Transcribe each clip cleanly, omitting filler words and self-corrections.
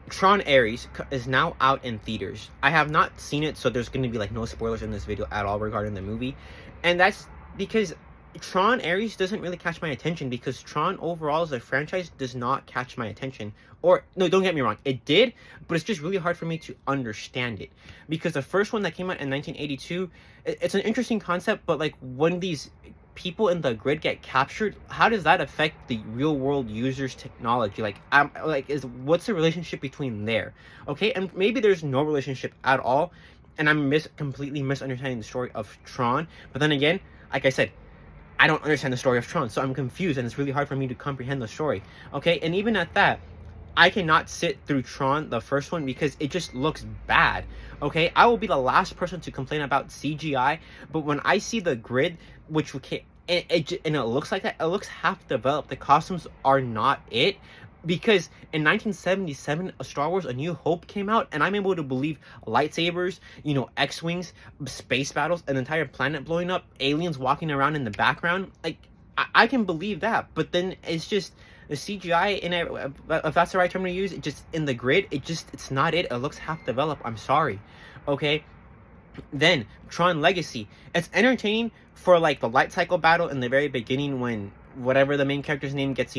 Tron Ares is now out in theaters. I have not seen it, so there's going to be like no spoilers in this video at all regarding the movie. And that's because Tron Ares doesn't really catch my attention, because Tron overall as a franchise does not catch my attention. Or, no, don't get me wrong, it did, but it's just really hard for me to understand it. Because the first one that came out in 1982, it's an interesting concept, but like when these people in the grid get captured, how does that affect the real world users technology? Is what's the relationship between there? Okay, and maybe there's no relationship at all, and I'm completely misunderstanding the story of Tron. But then again, like I said, I don't understand the story of Tron, so I'm confused, and it's really hard for me to comprehend the story. Okay, and even at that, I cannot sit through Tron, the first one, because it just looks bad. Okay, I will be the last person to complain about CGI, but when I see the grid, which it looks like that, it looks half developed. The costumes are not it. Because in 1977, Star Wars: A New Hope came out, and I'm able to believe lightsabers, X-wings, space battles, an entire planet blowing up, aliens walking around in the background. Like, I can believe that, but then it's just the CGI in it. If that's the right term to use, it just in the grid, it's not it. It looks half developed. I'm sorry, okay. Then Tron Legacy, it's entertaining for like the light cycle battle in the very beginning when whatever the main character's name gets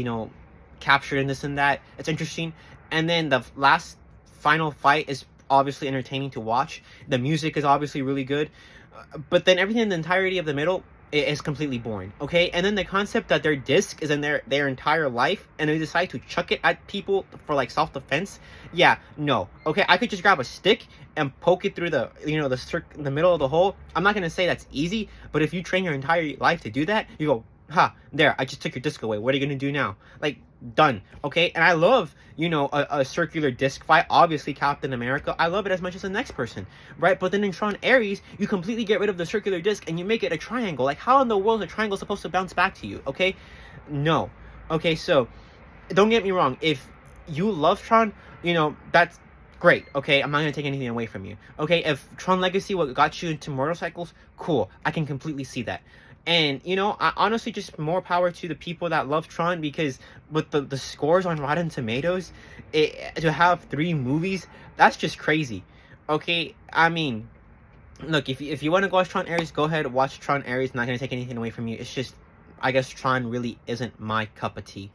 captured and this and that. It's interesting, and then the last final fight is obviously entertaining to watch. The music is obviously really good, but then everything in the entirety of the middle is completely boring. Okay, and then the concept that their disc is in their entire life, and they decide to chuck it at people for like self-defense. Yeah, no. Okay, I could just grab a stick and poke it through the middle of the hole. I'm not gonna say that's easy, but if you train your entire life to do that, you go, there, I just took your disc away. What are you gonna do now? Like, done. Okay, and I love a circular disc fight. Obviously Captain America, I love it as much as the next person, right? But then in Tron Ares, you completely get rid of the circular disc and you make it a triangle. Like, how in the world is a triangle supposed to bounce back to you? Okay, no. Okay, so don't get me wrong, if you love Tron, that's great. Okay, I'm not gonna take anything away from you. Okay, if Tron Legacy what got you into motorcycles, cool, I can completely see that. And I honestly, just more power to the people that love Tron, because with the scores on Rotten Tomatoes, to have 3 movies, that's just crazy. Okay, I mean, look, if you want to go watch Tron Ares, go ahead, watch Tron Ares. Not gonna take anything away from you. It's just, I guess Tron really isn't my cup of tea.